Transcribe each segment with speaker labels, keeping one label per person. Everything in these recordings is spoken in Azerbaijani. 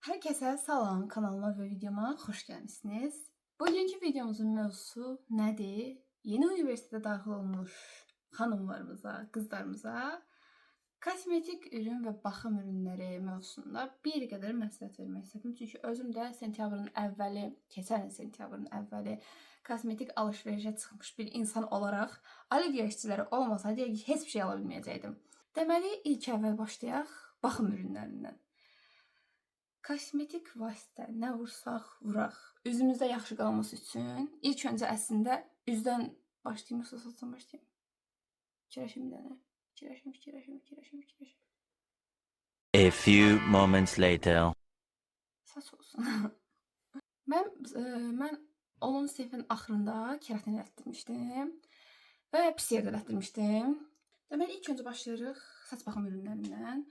Speaker 1: Herkese salam, kanalıma ve videoma hoş gelmişsiniz. Bugünkü videomuzun mevzusu nedir? Yeni üniversitede daxil olmuş xanımlarımıza, qızlarımıza kosmetik ürün və baxım ürünləri mövzusunda bir qədər məsləhət vermək istədim. Çünki özüm də sentyabrın əvvəli, keçən il sentyabrın əvvəli kosmetik alış-verişə çıxmış bir insan olaraq Alivia işçiləri olmasaydı heç bir şey ala bilməyəcəkdim. Deməli, ilk əvvəl başlayaq baxım ürünlərindən. Kosmetik vasitə nə vursaq vuraq, üzümüzdə yaxşı qalması üçün ilk öncə əslində üzdən başlayım, yoxsa saçdan başlayım? Fikirləşim bir dənə. Fikirləşim.
Speaker 2: A few moments later.
Speaker 1: Saç olsun. mən 10-cu sinifin axırında keratin elətdirmişdim və pis yerdə elətdirmişdim. Deməli, ilk öncə başlayırıq saç baxım ürünlərindən.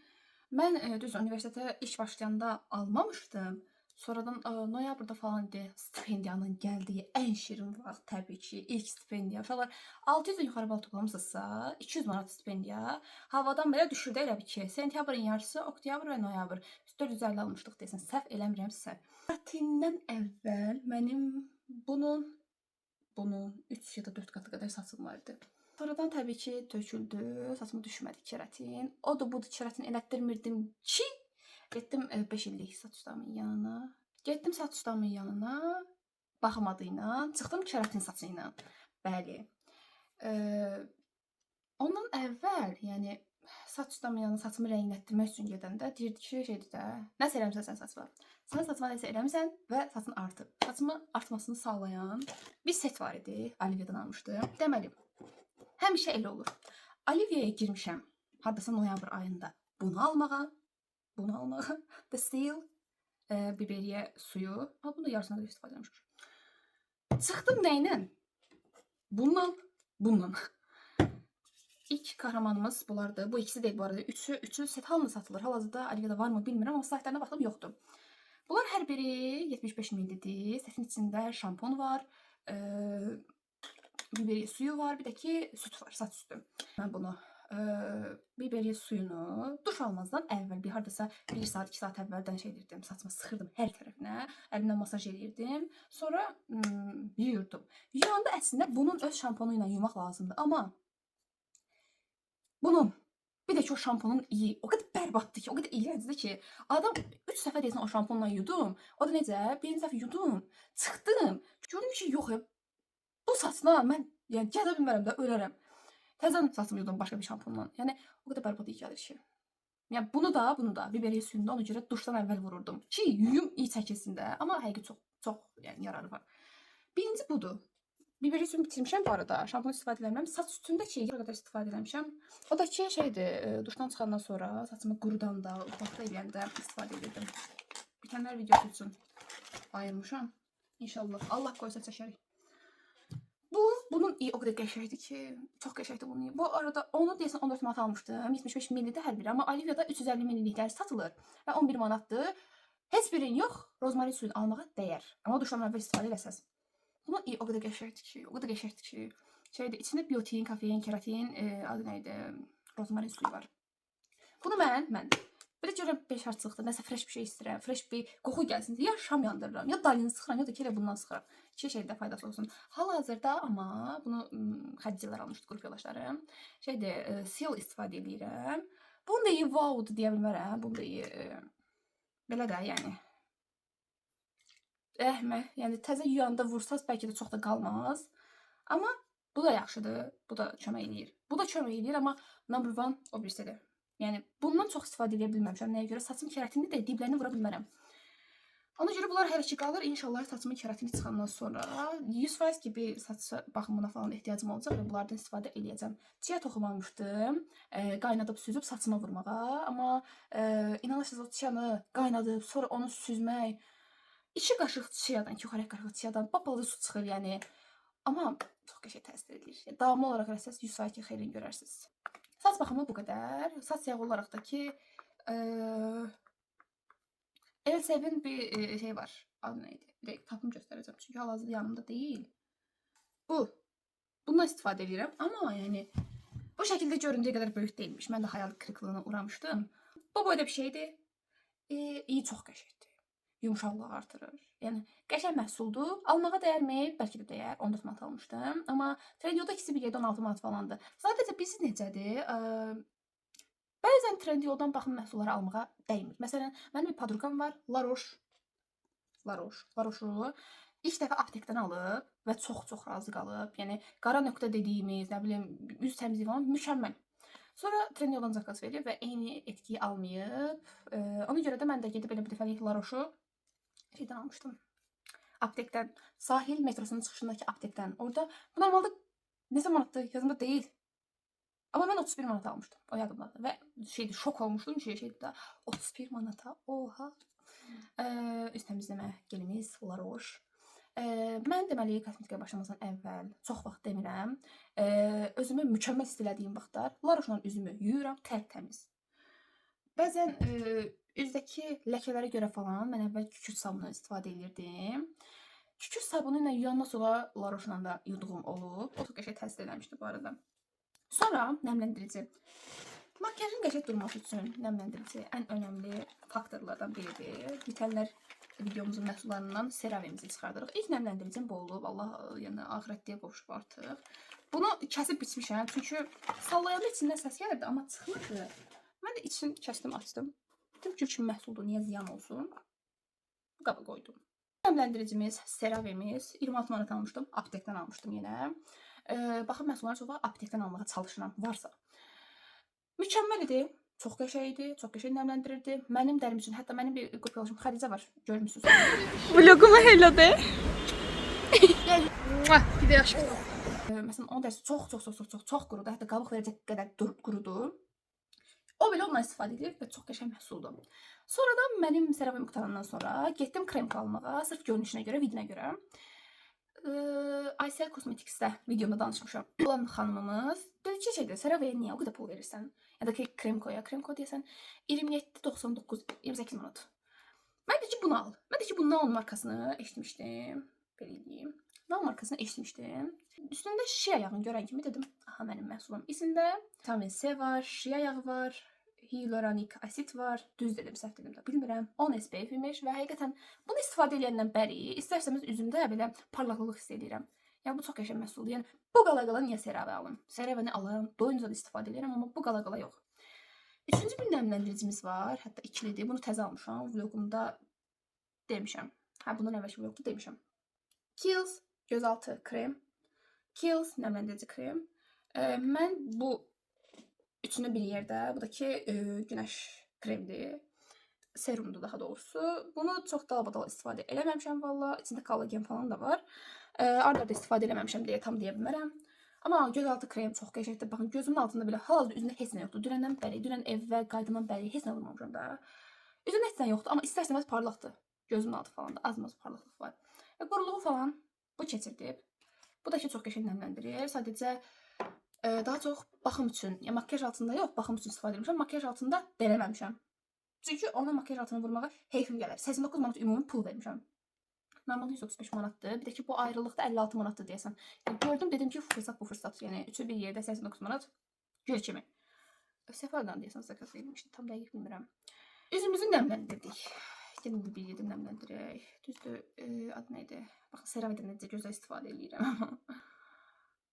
Speaker 1: Mən düz universitetə ilk başlayanda almamışdım. Sonradan noyabrda falan idi stipendiyanın gəldiyi ən şirin vaxt təbii ki, ilk stipendiya. Uşaqlar 600-dən yuxarı bal toplamısınızsa, 200 manat stipendiya havadan belə düşürdü elə bir ki, sentyabrın yarısı, oktyabr və noyabr. Biz 450 almışdıq desən, səhv eləmirəmsə. Kəratindən əvvəl mənim bunun 3 ya da 4 qatı qədər saçım vardı. Sonradan təbii ki, töküldü, saçıma düşmədi keratin. O da budur, keratin elətdirmirdim ki, getdim 5 illik saç ustamın yanına. Baxım adı ilə, çıxdım keratin saçı ilə. Bəli. Ondan əvvəl, yəni saç ustamın yanına saçımı rənglətdirmək üçün gedəndə deyirdi ki, şeydir də, nəsə eləmisən sən saçma. Sən saçma nəsə eləmisən və saçın artıb. Saçımı artmasını sağlayan bir set var idi, Alivia'dan almışdım. Deməli, həmişə elə olur. Alivia'ya girmişəm, hardasa noyabr ayında bunu almağa, The Seal biberiye suyu. Bunu da yarısına qədər istifadə etmişəm. Çıxdım nəylə? Bununla. İlk kahramanımız bunlardı. Bu ikisi değil bu arada. Üçü set halında satılır. Hal-hazırda Alivia'da var mı bilmirəm, amma saytlarına baxdım, yoxdur. Bunlar hər biri 75 ml-dir. Setin içində şampon var, biberiye suyu var, bir də ki süt var, saç sütü. Mən bunu biberiye suyunu duş almazdan əvvəl bir hardasa 1 saat, 2 saat əvvəldən şey edirdim, saçımı sıxırdım hər tərəfinə, əlimlə masaj edirdim. Sonra yuyurdum. Yuyanda əslində bunun öz şamponu ilə yumaq lazımdır, amma bunun bir də ki o şamponun iyi, o qədər bərbaddır ki, o qədər iyrəncdir ki, adam 3 dəfə deyəsən o şamponla yudum. O da necə? Birinci dəfə yudum, çıxdım, gördüm ki, yox ya, bu saçla mən yəni gələ bilmərəm də, ölərəm. Təzən saçımı yudum başqa bir şamponla. Yəni o qədər bərbad iyi gəlir ki. Yəni bunu da biberiye suyunda ona görə duşdan əvvəl vururdum ki, yuyum iyi çəkilsin də, amma həqiqi çox yəni yararı var. Birinci budur. Biberiye suyunu bitirmişəm bu arada. Şampon istifadə eləmirəm. Saç sütündə ki, yerə qədər istifadə eləmişəm. O da ki, şeydir, duşdan çıxandan sonra saçımı qurudanda, ufaqda eləyəndə istifadə edirdim. Bitənlər videosu üçün ayırmışam. İnşallah. Allah qoysa çəkərik. Bunun iyi o qədər qəşəngdir ki, çox qəşəngdir bunun. Bu arada onu deyəsən 14 manat almışdım. 75 ml-dir hər biri, amma Alivia'da 350 ml-lər satılır və 11 manatdır. Heç birini yox, rozmarin suyunu almağa dəyər. Amma duşdan əvvəl istifadə eləsəz. Bunun iyi o qədər qəşəngdir ki, şeydir, içində biotin, kafein, keratin, adı nə idi? Rozmarin suyu var. Bunu mən belə görürəm 5 harçlıqda nəsə fresh bir şey istəyirəm, fresh bir qoxu gəlsin. Ya şam yandırıram, ya dalini sıxıram, ya da ki elə bundan sıxıram. İki şeydə faydası olsun. Hal-hazırda amma bunu Xədicələr almışdı, qrup yoldaşlarım. Şeydir, Seal istifadə edirəm. Bunu da iyi wow-dur deyə bilmərəm. Bunu da iyi belə də, yəni yəni təzə yuyanda vursaz bəlkə də çox da qalmaz. Amma bu da yaxşıdır, bu da kömək eləyir. Bu da kömək eləyir, amma number 1 o birisidir. Yəni bundan çox istifadə edə bilməmişəm. Nəyə görə? Saçım keratinli də diblərini vura bilmərəm. Ona görə bunlar hələ ki qalır. İnşallah saçımın keratini çıxandan sonra 100% gibi saç baxımına falan ehtiyacım olacaq və bunlardan istifadə eləyəcəm. Çiya toxum almışdım. Qaynadıb süzüb saçıma vurmağa. Amma inanırsınız o çiyanı qaynadıb sonra onu süzmək 2 qaşıq çiyadan, 2 xörək qaşığı çiyadan balaca su çıxır yəni. Amma çox qəşəng təsir edir. Davamlı olaraq eləsəz 100% ki xeyrini görərsiniz. Saç baxımı bu qədər. Saç yağı olaraq da ki Elsevin bir şey var. Adı neydi? Direkt tapım göstereceğim. Çünkü hal-hazırda yanımda değil. Bundan istifadə edirəm. Amma yəni bu şəkildə göründüyü qədər böyük değilmiş. Mən də hayal kırıklığına uğramışdım. Bu boyda bir şeydir. İyi, çox qəşəngdir. yumşaqlığı artırır. Yəni qəşəng məhsuldur. Almağa dəyərmi? Bəlkə də dəyər. 14 manat almışdım. Amma Trendyolda ikisi bir yerdə 16 manat falandır. Sadəcə bilirsiz necədir? Bəzən Trendyoldan baxım məhsulları almağa dəymir. Məsələn, mənim bir podruqam var, La Roche-u ilk dəfə aptekdən alıb və çox razı qalıb. Yəni qara nöqtə dediyimiz, nə bilim, üz təmizliyi falan mükəmməl. Sonra Trendyoldan zakaz verib və eyni etkiyi almayıb. Ona görə də mən də gedib elə bir dəfəlik La Roche-u şeydən almışdım. Aptekdən, sahil metrosunun çıxışındakı aptekdən. Orada bu normalda neçə manatdır? Yadımda deyil. Amma mən 31 manata almışdım. O yadımdadır. Və şok olmuşdum ki, də 31 manata. Oha. Üz təmizləmə gelimiz La Roche. Mən deməli kosmetikaya başlamazdan əvvəl, çox vaxt demirəm, özümü mükəmməl hiss elədiyim vaxtlar La Roche-la üzümü yuyuram, tərtəmiz. Bəzən üzdəki ləkələrə görə falan mən əvvəl kükürt sabunu istifadə edirdim. Kükürt sabunu ilə yuyandan sonra La Roche-la da yuduğum olub. O çox qəşəng təsir eləmişdi bu arada. Sonra nəmləndirici. Makyajın qəşəng durması üçün nəmləndirici ən önəmli faktorlardan biridir. Bitənlər videomuzun məhsullarından CeraVe-mizi çıxardırıq. İlk nəmləndiricim bu olub. Allah, yəni axirətliyə qovuşub artıq. Bunu kəsib biçmişəm. Çünki sallayanda içindən səs gəlirdi, amma çıxmırdı. Mən də içini kəsdim, açdım. Dedim ki, kimi məhsuldur, niyə ziyan olsun? Bu qaba qoydum. Nəmləndiricimiz CeraVe-miz 26 manat almışdım. Aptekdən almışdım yenə. Baxın, məhsulları çox aptekdən almağa çalışıram, varsa. Mükəmməl idi. Çox qəşəng idi, çox qəşəng nəmləndirirdi. Mənim dərim üçün, hətta mənim bir qrup yoldaşım Xədicə var, görmüsünüz.
Speaker 3: Vloguma hello de.
Speaker 1: Bir də yaxşı. Məsələn, onun dərsi çox qurudu, hətta qabıq verəcək qədər qurudu. O belə ondan istifadə edib və çox qəşəng məhsuldur. Sonradan mənim CeraVe qutarandan sonra getdim kremka almağa, sırf görünüşünə görə, vidinə görə. Aysel Cosmetics'də videomda danışmışam. Olan xanımımız dedi ki, CeraVe'yə niyə o qədər pul verirsən? Ya da ki, kremkoya deyəsən 27.99, 28 manat. Mən də ki, bunu al. Mən də ki, bu Naon markasını eşitmişdim. Belə deyim. Naon markasını eşitmişdim. Üstündə şia yağını görən kimi dedim, aha, mənim məhsulum. İçində vitamin C var, şia yağı var, hyaluronik asid var. Düz dedim, səhv dedim də bilmirəm. 10 SPF imiş və həqiqətən bunu istifadə edəndən bəri istərsəmiz üzümdə belə parlaqlıq hiss edirəm. Yəni bu çox qəşəng məhsuldur. Yəni bu qala niyə CeraVe alım? CeraVe-ni alıram, doyunca da istifadə edirəm, amma bu qala yox. Üçüncü bir nəmləndiricimiz var, hətta ikilidir. Bunu təzə almışam, vlogumda demişəm. Hə, bundan əvvəlki vlogda demişəm. Kiehl's gözaltı krem, Kiehl's nəmləndirici krem. Mən bu üçünü bir yerdə, bu da ki günəş kremdir. Serumdur daha doğrusu. Bunu çox dalbadal istifadə eləməmişəm valla. İçində kollagen falan da var. Arda istifadə eləməmişəm deyə tam deyə bilmərəm. Amma gözaltı krem çox qəşəngdir. Baxın, gözümün altında belə hal-hazırda üzümdə heç nə yoxdur. Dünən evə qayıdandan bəri heç nə vurmamışam da. Üzümdə heç nə yoxdur, amma istərsəməz parlaqdır. Gözümün altı falan da az-maz parlaqlıq var. Və quruluğu falan bu keçirdib. Bu da ki çox qəşəng nəmləndirir. Sadəcə daha çox baxım üçün, yəni makyaj altında yox, baxım üçün istifadə etmişəm. Makyaj altında denəməmişəm. Çünki ona makyaj altına vurmağa heyfim gələr. 89 manat ümumi pul vermişəm. Normalde 135 manatdır. Bir də ki bu ayrılıqda 56 manatdır deyəsən. Yəni gördüm, dedim ki, bu fürsət. Yəni üçü bir yerdə 89 manat gül kimi. Səfərdən deyəsən zakaz verilmişdi. Tam dəqiq bilmirəm. Üzümüzü nəmləndirdik. Gəlin bir yerdə nəmləndirək. Düzdür, adı nə idi? Baxın, CeraVe-dən necə gözəl istifadə edirəm.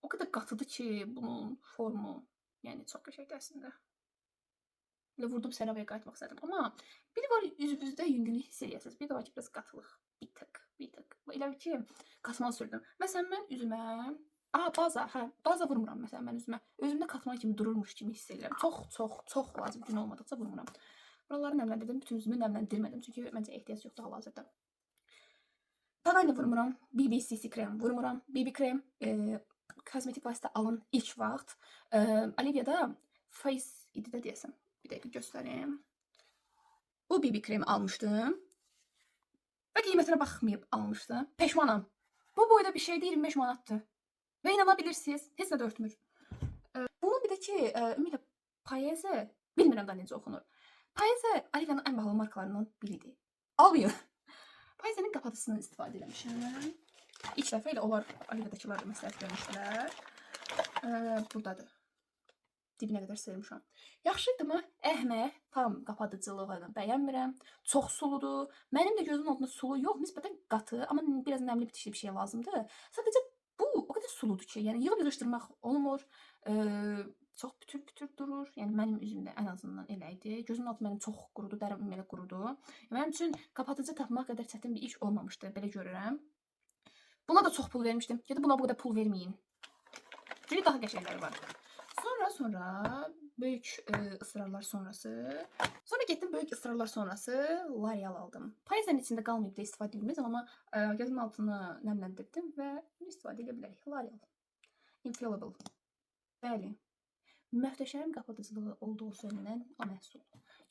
Speaker 1: O qədər qatıdır ki, bunun formu, yəni çox qəşəngdir əslində. Elə vurdum CeraVe-yə qayıtmaq istədim. Amma biri var, üzünüzdə yüngünlük hiss edirsiniz. Bir də var ki, biraz qatılıq. Bir tık. Elə ki, katman sürdüm. Məsələn, mən üzümə... baza vurmuram məsələn mən üzümə. Özümdə katman kimi dururmuş kimi hiss edirəm. Çox lazım gün olmadıqca vurmuram. Buraları nəmləndirdim, bütün üzümü nəmləndirmədim. Çünki məncə ehtiyac yoxdur hal-hazırda. Tanayla vurmuram. BB-CC krem vurmuram. BB krem kosmetik vasitə alın ilk vaxt. Olivia'da Face idi də deyəsən. Bir dəqiqə göstəreyim. Bu BB kremi almışdım. Və qiymətinə baxmayıb almışdım. Peşmanam. Bu boyda bir şeydə 25 manatdır. Və inanabilirsiniz, heç nə də örtmür. Bunun bir də ki, ümumiyyətlə Paese, bilmirəm da necə oxunur. Paese Olivia'nın ən bahalı markalarından biridir. Almayın. Paise'nin qapatıcısını istifadə eləmişəm. İlk dəfə ilə onlar Olivia'dakılar da məsləhət görmüşdülər. Buradadır. Dibinə qədər sıyırmışam. Yaxşıdımı? Əhmək, tam qapadıcılığını bəyənmirəm. Çox suludur. Mənim də gözümün altında sulu yox, nisbətən qatı, amma biraz nəmli bitişli bir şey lazımdır. Sadəcə bu o qədər suludur ki, yəni yığıb yığışdırmaq olmur. Çox pütür-pütür durur. Yəni mənim üzümdə ən azından elə idi. Gözümün altı mənim çox qurudu, dərim belə qurudu. Mənim üçün qapadıcı tapmaq qədər çətin bir iş olmamışdı, belə görürəm. Buna da çox pul vermişdim. Ya da buna bu qədər pul verməyin. Çünki daha qəşəngləri var. Sonra böyük ısrarlar sonrası. Sonra getdim böyük ısrarlar sonrası L'Oreal aldım. Payızların içində qalmayıb da istifadə edilmez amma gözümün altını nəmləndirdim və bunu istifadə edə bilərik. L'Oreal. Infallible. Bəli. Möhtəşəm qapadıcılığı olduğu söylənən o məhsul.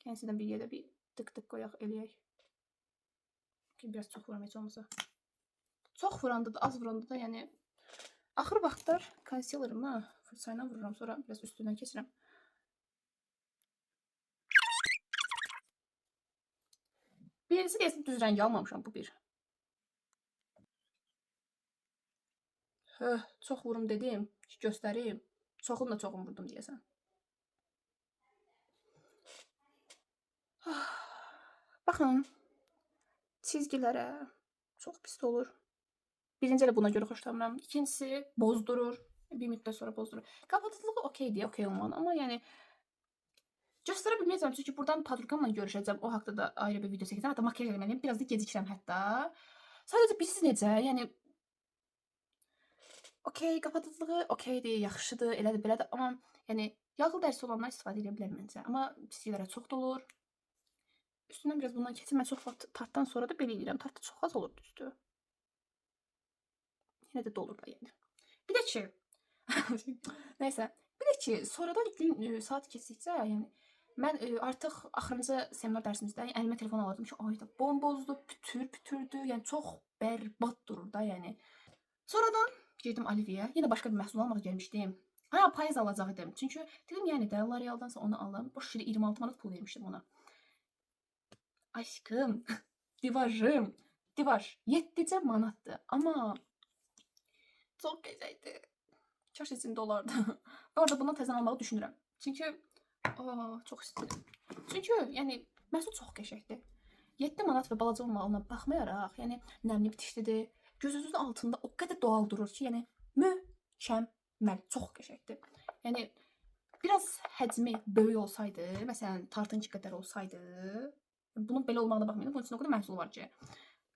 Speaker 1: Kendisindən bir yerdə bir tık-tık qoyaq eləyək. Ki biraz çox vuram heç olmasa. Çox vuranda da, az vuranda da, yəni axır vaxtlar konsilerimi fırçayla vururam, sonra biraz üstündən keçirəm. Birincisi deyəsən düz rəngi almamışam, bu bir. Çox vurum dedim, göstərim. Çoxun da çoxun vurdum deyəsən. Baxın, çizgilərə çox pis olur. Birinci elə buna görə xoşlamıram. İkincisi bozdurur. Bir müddət sonra bozdurur. Qapadıcılığı okeydir, okey olmalı. Amma yəni göstərə bilməyəcəm. Çünki buradan podrugamla görüşəcəm. O haqda da ayrı bir video çəkəcəm. Hətta makyaj eləməliyim. Biraz da gecikirəm hətta. Sadəcə bilirsiniz necə? Yəni okey, qapadıcılığı okeydir, yaxşıdır, elədir, belədir. Amma yəni yağlı dərisi olanlar istifadə edə bilər məncə. Amma çizgilərə çox dolur. Üstündən biraz bundan keçir. Mən çox vaxt tartdan sonra da belə edirəm. Tartda çox az olur düzdür. Yine de dolur da yani. Bir de ki neyse. Bir de ki sonradan gün saat keçdikcə yəni mən artıq axırıncı seminar dərsimizdə əlimə telefon alırdım ki, ayda bombozdu, pütürdü. Yəni çox bərbad durur da yəni. Sonradan girdim Aliviyə. Yenə başqa bir məhsul almağa gəlmişdim. Payız alacaq idim. Çünki dedim yəni də L'Oreal'dansa onu alım. Boş yere 26 manat pul vermişdim ona. Aşkım, divarım, divar 7 manatdır. Amma çox qəşəngdir. Kaş içində olardı. Və orada bundan təzən almağı düşünürəm. Çünki çox istəyirəm. Çünki yəni məhsul çox qəşəngdir. 7 manat və balaca olmağına baxmayaraq, yəni nəmli bitişlidir. Gözünüzün altında o qədər doğal durur ki, yəni mükəmməl, çox qəşəngdir. Yəni biraz həcmi böyük olsaydı, məsələn tartınki qədər olsaydı, bunun belə olmağına baxmayın. Bunun üçün o qədər məhsul var ki,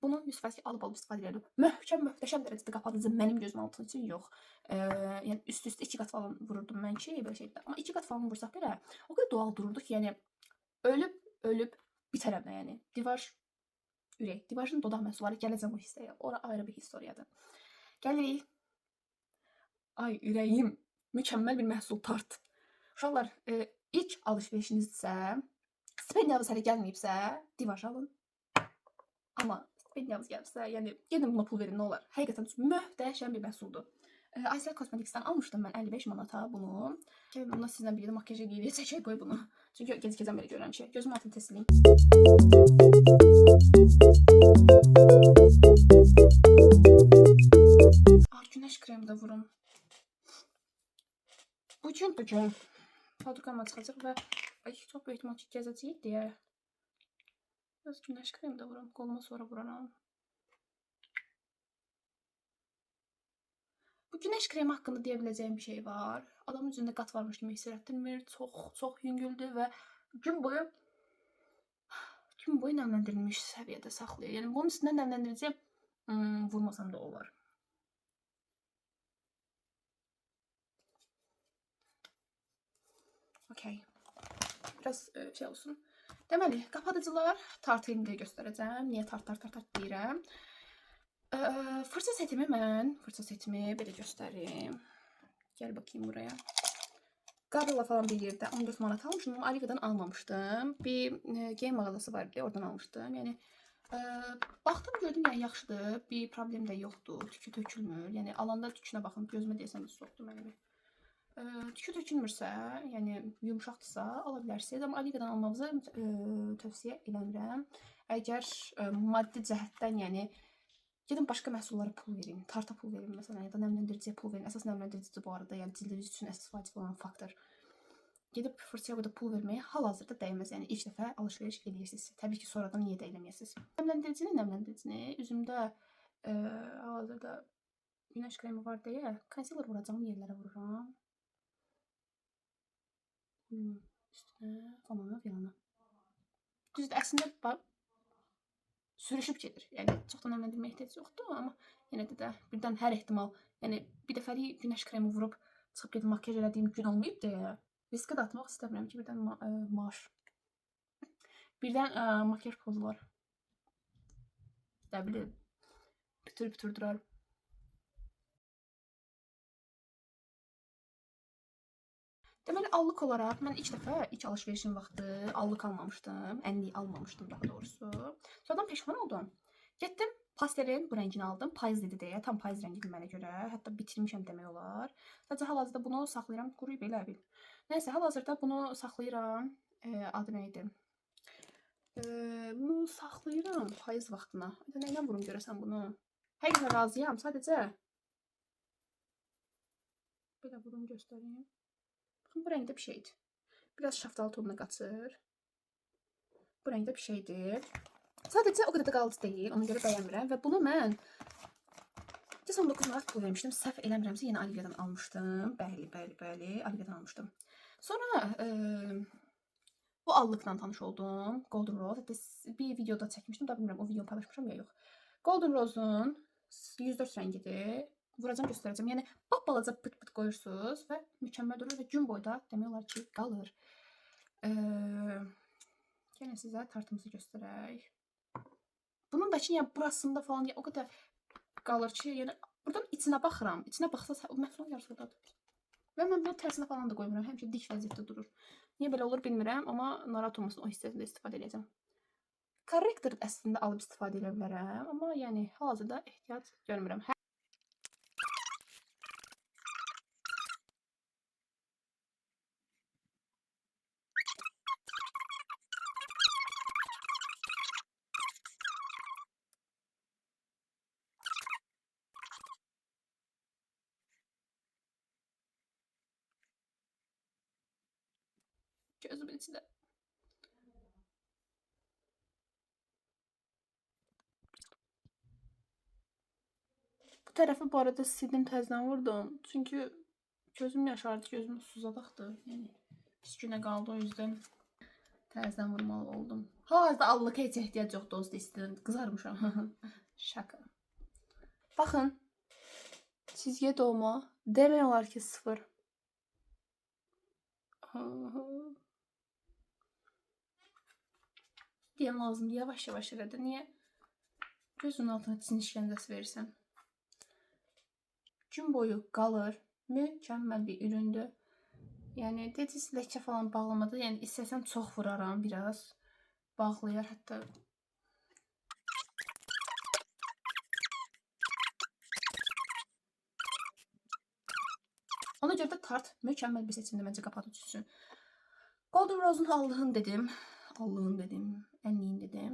Speaker 1: bunu 100% alıp istifadə edirəm. Möhtəşəm dərəcədə qapadıcı mənim gözüm altı üçün yox. Yəni üst-üstə 2 qat falan vururdum mən ki, belə şeydə. Amma 2 qat falan vursaq belə o qədər doğal dururdu ki, yəni ölüb bitərəm də yəni. Divar ürək, divarın dodaq məhsulları gələcəm o hissəyə. Ora ayrı bir historiyadır. Gəlirik. Ay ürəyim, mükəmməl bir məhsul tart. Uşaqlar, ilk alış-verişinizsə, stipendiyanız hələ gəlməyibsə, divar alın. Amma stipendiyanız gəlibsə, yəni gedin buna pul verin, nə olar? Həqiqətən möhtəşəm bir məhsuldur. Aysel Cosmetics'ten almışdım mən 55 manata bunu. Buna sizdən bir də makyaj eləyəcək qoy bunu. Çünki gecikəcəm belə görürəm ki, gözüm altını tesliyim. Günəş kremi də vurum. Bugün podrugamla çıxacaq və çox böyük ehtimal ki, gəzəcəyik deyə biraz günəş kremi də vuram. Qoluma sonra vuraram. Bu güneş kremi haqqında deyə biləcəyim bir şey var. Adamın üzündə qat varmış kimi hiss etdirmir. Çox yüngüldür və gün boyu nəmləndirilmiş səviyyədə saxlayır. Yəni bunun üstündə nəmləndirici vurmasam da olar. Okey. Biraz şey olsun. Deməli, qapadıcılar tartı indi göstərəcəm. Niyə tart deyirəm? Fırça setimi belə göstərim. Gəl baxayım buraya. Qarla falan bir yerdə 14 manat almışdım. Amma Aliviyadan almamışdım. Bir geyim mağazası var idi, oradan almışdım. Yəni baxdım, gördüm, yəni yaxşıdır. Bir problem də yoxdur. Tükü tökülmür. Yəni alanda tükünə baxın, gözümə deyəsən də soxdu mənim. Tükü tökülmürsə, yəni yumşaqdırsa ala bilərsiniz. Amma Aliviyadan almağınızı tövsiyə eləmirəm. Əgər maddi cəhətdən, yəni gedin başqa məhsullara pul verin. Tarta pul verin məsələn, ya da nəmləndiriciyə pul verin. Əsas nəmləndiricidir bu arada, yəni cildiniz üçün əsas vacib olan faktor. gedib fırsatçıya burada pul verməyə hal-hazırda dəyməz. Yəni ilk dəfə alış-veriş edirsiniz. Təbii ki, sonradan niyə də eləməyəsiniz? Nəmləndiricini üzümdə hal-hazırda günəş kremi var deyə konsiler vuracağım yerlərə vururam. Üstünə falan filan. Düzdür, əslində sürüşüb gedir. Yəni çox da nəmləndirməyə ehtiyac yoxdur, amma yenə də birdən hər ehtimal, yəni bir dəfəlik günəş kremi vurub çıxıb gedib makyaj elədiyim gün olmayıb deyə riskə də atmaq istəmirəm ki, birdən makyaj pozular. Nə bilim, bütur durar. Deməli, allıq olaraq mən ilk alış-verişim vaxtı allıq almamışdım, ənlik almamışdım daha doğrusu. Sonradan peşman oldum. Getdim, pastelin bu rəngini aldım, payız dedi deyə, tam payız rəngidir mənə görə, hətta bitirmişəm demək olar. Sadəcə hal-hazırda bunu saxlayıram, quruyub elə bil. Nəysə, hal-hazırda bunu saxlayıram, adı nə idi? Bunu saxlayıram payız vaxtına. Nəylə vurum görəsən bunu? Həqiqətən razıyam, sadəcə belə vurum göstəreyim. Baxın, bu rəngdə bir şeydir. Biraz şaftalı tonuna qaçır. Bu rəngdə bir şeydir. Sadəcə o qədər də qalıcı deyil, ona görə bəyənmirəm və bunu mən 19 manat pul vermişdim. Səhv eləmirəmsə yenə Aliviyadan almışdım. Bəli, Aliviyadan almışdım. Sonra bu allıqla tanış oldum. Golden Rose. Hətta bir videoda çəkmişdim. Da bilmirəm o videonu paylaşmışam ya yox. Golden Rose'un 104 rəngidir. Vuracam, göstərəcəm. Yəni balaca pıt-pıt qoyursunuz və mükəmməl durur və gün boyda demək olar ki, qalır. Yenə sizə tartımızı göstərək. Bunun da ki, yəni burasında falan o qədər qalır ki, yəni buradan içinə baxıram. İçinə baxsa məhflan yarısı oradadır. Və mən bunu tərsinə falan da qoymuram. Həmişə dik vəziyyətdə durur. Niyə belə olur bilmirəm, amma narahat olmasın, o hissəsində istifadə edəcəm. Korrektor əslində alıb istifadə edə bilərəm, amma yəni hal-hazırda ehtiyac görmürəm. Gözümün içində. Bu tərəfi bu arada sildim, təzədən vurdum. Çünki gözüm yaşardı, gözüm suzadaqdı. Yəni pis günə qaldı, o yüzden təzədən vurmalı oldum. Hal-hazırda allığa heç ehtiyac yoxdur, dost istəyirəm. Qızarmışam. Şaka. Baxın. Çizgiyə dolma. Demək olar ki 0. Deyəm lazımdır, yavaş-yavaş elədi. Niyə? Gözünün altına çin işgəncəsi verirsən. Gün boyu qalır. Mükəmməl bir üründür. Yəni, dediniz, ləkə falan bağlamadı. Yəni, istəsən çox vuraram biraz. Bağlayar, hətta. Ona görə də tart mükəmməl bir seçimdir məncə qapatıcı üçün. Golden Rose'un allığını dedim. Ənliyin dedim.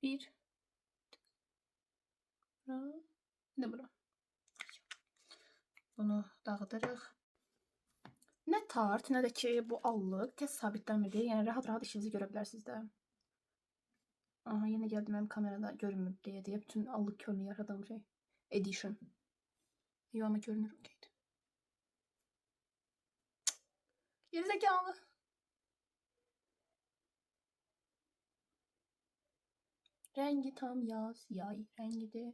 Speaker 1: Bir. Ne bura? Bunu dağıdırıq. Nə tart, nə də ki bu allıq tez sabitlənmir. Yəni rahat işinizi görə bilərsiniz də. Aha, yenə gəldi mənim kamerada görünmür deyə bütün allıq körünü yaradığım şey. Edition. Yox, amma görünür. Okeydir. Gerizekalı. Rəngi tam yaz, yay rəngidir.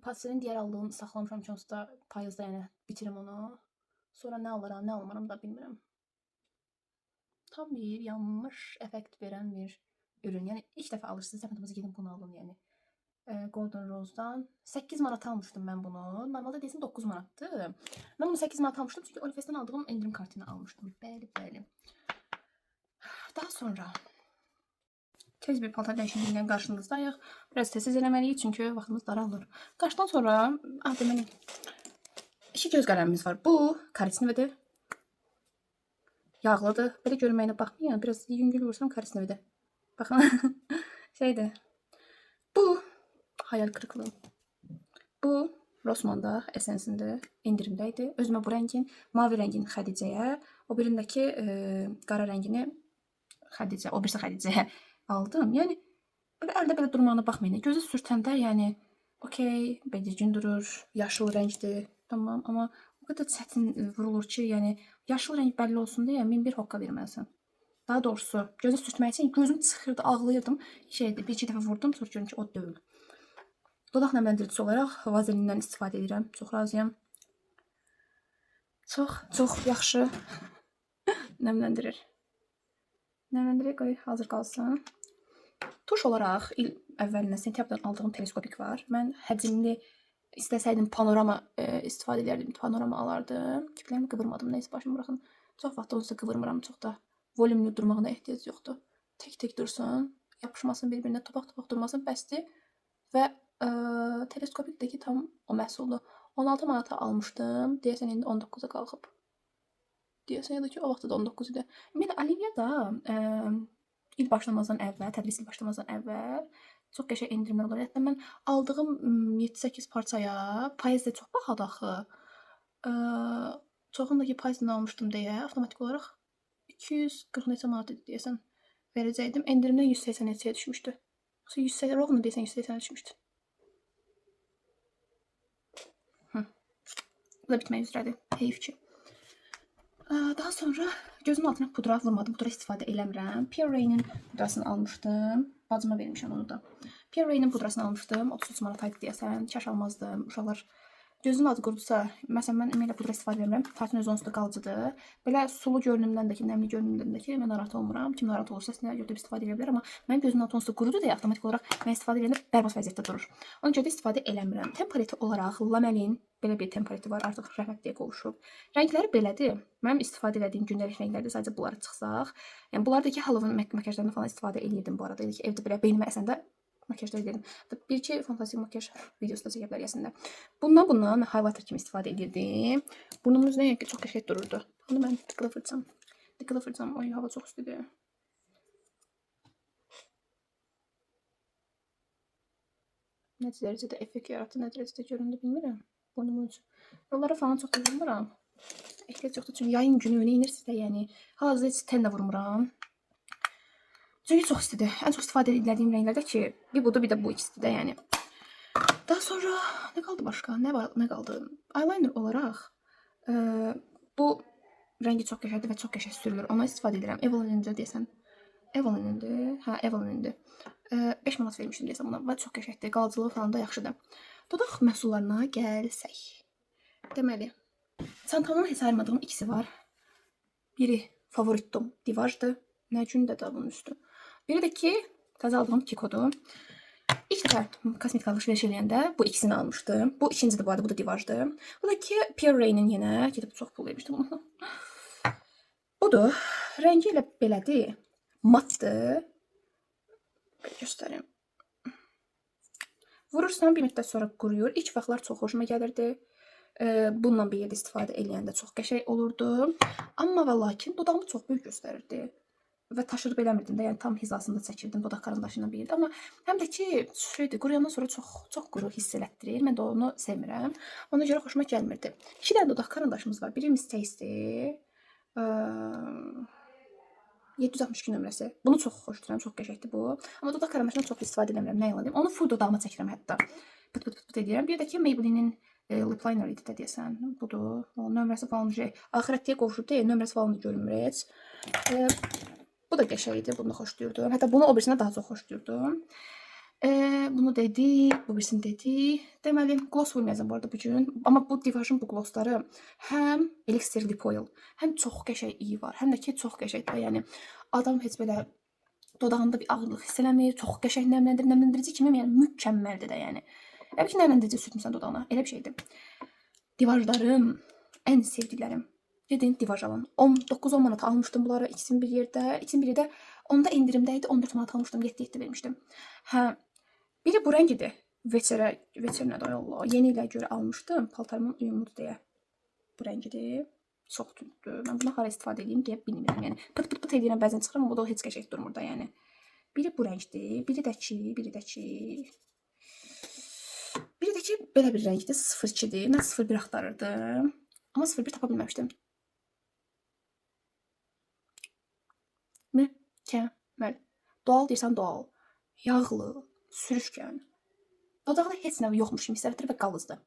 Speaker 1: Pastelin digər allığını saxlamışam ki, onsuz da payızda yəni bitirim onu. Sonra nə alıram, nə almaram da bilmirəm. Tam bir yanmış effekt verən bir ürün. Yəni ilk dəfə alırsınız, zəhmətinizi gedin bunu alın yəni. Golden Rose'dan 8 manat almışdım mən bunu. Normalde deyəsən 9 manatdır. Mən bunu 8 manat almışdım çünki Olifes'ten aldığım indirim kartını almışdım. Bəli. Daha sonra tez bir paltar dəyişikliyindən qarşınızdayıq. Biraz tez eləməliyik çünki vaxtımız daralır. Qaşdan sonra deməli 2 göz qələmimiz var. Bu Karisnevedir. Yağlıdır. Belə görünməyinə baxmayın. Biraz yüngül vursam Karisnevedir. Baxın. Şeydir. Bu hayal kırıklığı. Bu Rossmanda Essence-ində endirimdə idi. Özümə bu rəngin, mavi rəngin Xədicəyə, o birindəki qara rəngini Xədicə, o birisi Xədicəyə aldım. Yəni belə əldə belə durmağına baxmayın. Gözə sürtəndə yəni okey, belirgin durur, yaşıl rəngdir, tamam, amma o qədər çətin vurulur ki, yəni yaşıl rəng bəlli olsun deyə 1001 hoqqa verməlisən. Daha doğrusu gözə sürtmək üçün gözüm çıxırdı, ağlayırdım. Şeydi, bir iki dəfə vurdum, sonra gördüm ki, o deyil. Dodaq nəmləndiricisi olaraq vazelindən istifadə edirəm. Çox razıyam. Çox yaxşı nəmləndirir. Nəmləndirək qoy hazır qalsın. Tuş olaraq il əvvəlindən sentyabrdan aldığım teleskopik var. Mən həcmli istəsəydim panorama istifadə edərdim. Panorama alardım. Kiprlərimi qıvırmadım. Nəysə başımı buraxın. Çox vaxt onsuz qıvırmıram. Çox da volümlü durmağına ehtiyac yoxdur. Tek dursun. Yapışmasın bir-birinə, topaq durmasın, bəsdir. Və teleskopikdəki tam o məhsuldur. 16 manata almışdım. Deyəsən indi 19-a qalxıb. Deyəsən ya da ki o vaxtda da 19 idi. Ümumiyyətlə Olivia da il başlamazdan əvvəl, tədris il başlamazdan əvvəl çox qəşəng endirimlər olur. Hətta mən aldığım 7-8 parçaya payızda çox bahadır axı. Çoxundakı payızdan almışdım deyə avtomatik olaraq 240 neçə manat idi deyəsən verəcəkdim. Endirimdən 180 neçəyə düşmüşdü. Yoxsa 180, rovno deyəsən 180-ə düşmüşdü. Bu da bitmək üzrədir. Heyf ki. Daha sonra gözümün altına pudra vurmadım. Pudra istifadə eləmirəm. Pure Rain-in pudrasını almışdım. Bacıma vermişəm onu da. Pure Rain-in pudrasını almışdım. 33 manat deyəsən. Kaş almazdım. Uşaqlar gözünün adı qurudusa, məsələn mən ümumiyyətlə pudra istifadə edirəm. Tartın özü onsuz da qalıcıdır. Belə sulu görünümdən də ki, nəmli görünümdən də ki, mən narahat olmuram. Kim narahat olursa sinə götürüb istifadə edə bilər, amma mənim gözümün altı onsuz da qurudu deyə avtomatik olaraq mən istifadə edəndə bərbad vəziyyətdə durur. Ona görə də istifadə eləmirəm. Temperati olaraq Lamelin belə bir temperati var, artıq rəğbətliyə qovuşub. Rəngləri belədir. Mənim istifadə etdiyim gündəlik rənglərdə sadəcə bunları çıxsaq. Yəni bunlardakı Halloween makiyajlarını falan istifadə edirdim bu arada. Evdə belə beynimə əsəndə makiyajlar edirdim. Bir-iki fantastik makiyaj videosu da çəkə bilər əslində. Bundan mən highlighter kimi istifadə edirdim. Burnumun üzrə yəni ki, çox qəşəng dururdu. Onu mən tıqılı fırçam. Oy, hava çox istidir. Nə dərəcədə effekt yaratdı, nə dərəcədə göründü bilmirəm. Burnumun üçün. Yollara falan çox da vurmuram. Ehtiyac yoxdur, çünki yayın günü neyinirsiniz də, yəni. Hal-hazırda heç tenlə vurmuram. Çünki çox istidir. Ən çox istifadə edildiyim rənglərdə ki, bir budur, bir də bu ikisidir də, yəni. Daha sonra nə qaldı başqa? Nə qaldı? Eyeliner olaraq bu rəngi çox qəşəngdir və çox qəşəng sürülür. Ona istifadə edirəm. Evelyn'dir deyəsən. Evelyn'dir. Hə, Evelyn'dir. 5 manat vermişdim deyəsən buna. Və çox qəşəngdir. Qalıcılığı falan da yaxşıdır. Dodaq məhsullarına gəlsək. Deməli, çantamdan heç ayırmadığım ikisi var. Biri favoritum Divaj'dır. Nə gündə də bunun üstü. Biri də ki, təzə aldığım Kiko'dur. İlk dəfə kosmetik alış-veriş eləyəndə bu ikisini almışdım. Bu ikincidir bu arada, bu da Divaj'dır. Bu da ki, Pure Rain-in yenə, gedib çox pul vermişdim onu. Budur. Rəngi elə belədir. Matdır. Belə göstərim. Vurursan bir müddət sonra quruyur. İlk vaxtlar çox xoşuma gəlirdi. Bununla bir yerdə istifadə eləyəndə çox qəşəng olurdu. Amma və lakin dodağımı çox böyük göstərirdi. Və taşırıb eləmirdim də, yəni tam hizasında çəkirdim dodaq karandaşı ilə bir yerdə. Amma həm də ki, şeydir, quruyandan sonra çox quru hiss elətdirir. Mən də onu sevmirəm. Ona görə xoşuma gəlmirdi. 2 dənə dodaq karandaşımız var. Biri Miss Taste'dir. 762 nömrəsi. Bunu çox xoşlayıram, çox qəşəngdir bu. Amma dodaq karandaşından çox istifadə eləmirəm, nə yalan deyim. Onu full dodağıma çəkirəm hətta. Pıt edirəm. Bir də ki, Maybelline'in lip liner idi də deyəsən. Budur. O nömrəsi falan axirətliyə qovuşub deyə, nömrəsi falan da görünmür heç. Bu da qəşəng idi, bunu da xoşlayırdım. Hətta bunu o birisindən daha çox xoşlayırdım. Bunu dedik, bu birisini dedik. Deməli, gloss vurmayacağım bu arada bugün. Amma bu Divaj'ın bu glossları həm Elixir Lip Oil, həm çox qəşəng iyi var, həm də ki, çox qəşəngdir. Yəni, adam heç belə dodağında bir ağırlıq hiss eləmir, çox qəşəng nəmləndirici kimi, yəni mükəmməldir də, yəni. Elə ki, nəmləndirici sürtmüsən dodağına, elə bir şeydir. Divajlarım, ən sevdiklərim. Dedin Divaj alın. 9-10 manat almışdım bunları, ikisini bir yerdə. Onda endirimdə idi, 14 manat almışdım, 7 vermişdim. Hə, biri bu rəngidir. Veçer nədir, Allah. Yeni ilə görə almışdım, paltarımın uyumludur deyə. Bu rəngidir. Çox tündür. Mən buna hara istifadə edeyim deyə bilmirəm. Yəni, pıt edirəm, bəzən çıxıram, amma bu da heç qəşəng durmur da, yəni. Biri bu rəngdir, biri də ki, İndiki belə bir rəngdir, 02-dir. Mən 01 axtarırdım. Amma 01 tapa bilməmişdim. Mükəmməl. Doğal deyirsən doğal. Yağlı, sürüşkən. Dodaqda heç nə yoxmuş kimi hissətdirir və qalızdır.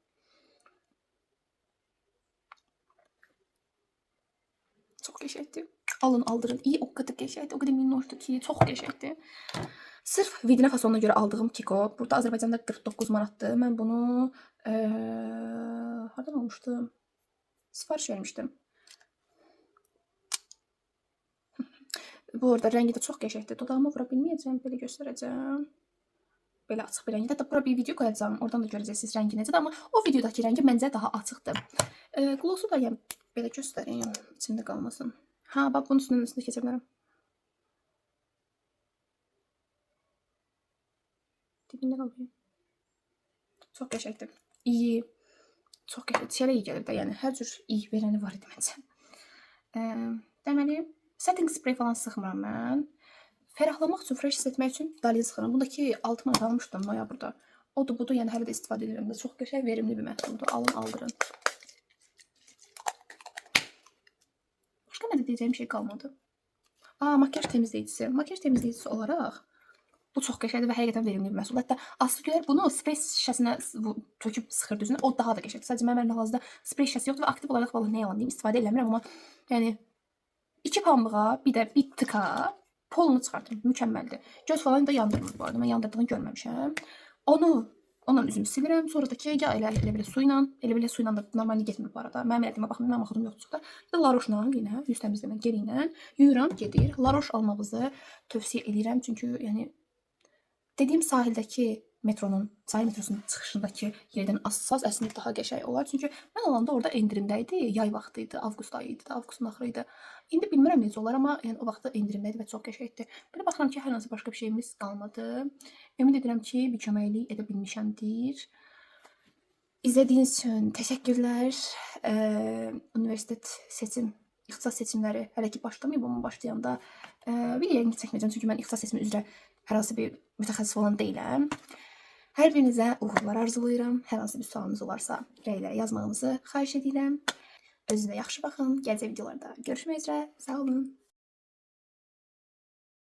Speaker 1: Çox qəşəngdir. Alın, aldırın. İyi, o qədər qəşəngdir, o qədər minnoşdur ki, çox qəşəngdir. Sırf vidinə fasonuna görə aldığım Kiko. Burada Azərbaycanda 49 manatdır. Mən bunu hardan almışdım? Sifariş vermişdim. Bu arada rəngi də çox qəşəngdir. Dodağıma vura bilməyəcəm, belə göstərəcəm. Belə açıq bir rəngi. Hətta bura bir video qoyacağam. Oradan da görəcəksiniz rəngi necədir. Amma o videodakı rəngi məncə daha açıqdır. Glossu da yəni belə göstəreyim. İçimdə qalmasın. Ha, bax bunun üstündə keçə bilərəm. Dibində qalmayım. Çox qəşəngdir. İyi. Çox qəşəngdir. Çiçəyə iyi gəlir də. Yəni hər cür iyi verəni var idi məncə. Deməli, setting spray falan sıxmıram mən. Fərəhlamaq üçün, fresh hiss etmək üçün Dalin sıxıram. Bundakı 6 manat almışdım noyabrda. Odur budur, yəni hələ də istifadə edirəm də. Çox qəşəng, verimli bir məhsuldur. Alın, aldırın. Başqa nə də deyəcəyim şey qalmadı. Makyaj təmizləyicisi. Makyaj təmizləyicisi olaraq bu çox qəşəngdir və həqiqətən verimli bir məhsul. Hətta Aslı Gülər bunu sprey şişəsinə töküb sıxır düzünə. O daha da qəşəngdir. Sadəcə mənim hal-hazırda sprey şişəsi yoxdur və aktiv olaraq vallahi nə yalan deyim, istifadə eləmirəm, amma yəni 2 pambığa, bir də bir tıka polunu çıxartdım. Mükəmməldir. Göz falan da yandırmır bu arada. Mən yandırdığını görməmişəm. Onunla üzümü silirəm. Sonra da ki, ya elə belə su ilə da normal getmir bu arada. Mənim elədiyimə baxmayın, mənim axıdım yoxdur da. Bir də La Roche-la yenə yüz təmizləmə gel ilə yuyuram, gedir. La Roche almağınızı tövsiyə edirəm. Çünki yəni dediyim sahil metrosunun çıxışındakı yerdən assaz əslində daha qəşəng olar. Çünki mən olanda orada endirimdə idi. Yay vaxtı idi, avqust ayı idi, avqustun axırı idi. İndi bilmirəm necə olar, amma yəni o vaxtda endirimdə idi və çox qəşəngdir. Belə baxıram ki, hər hansı başqa bir şeyimiz qalmadı. Ümid edirəm ki, bir köməklik edə bilmişəmdir. İzlədiyiniz üçün təşəkkürlər. Universitet ixtisas seçimləri hələ ki başlamayıb, amma başlayanda videoya çəkməyəcəm. Çünki mən ixtisas seçimi üzrə hər hansı bir mütəxəssis olan deyiləm. Hər birinizə uğurlar arzulayıram. Hər hansı bir sualınız olarsa rəylərə yazmağınızı xahiş edirəm. Özünüzə yaxşı baxın. Gələcək videolarda görüşmək üzrə. Sağ olun.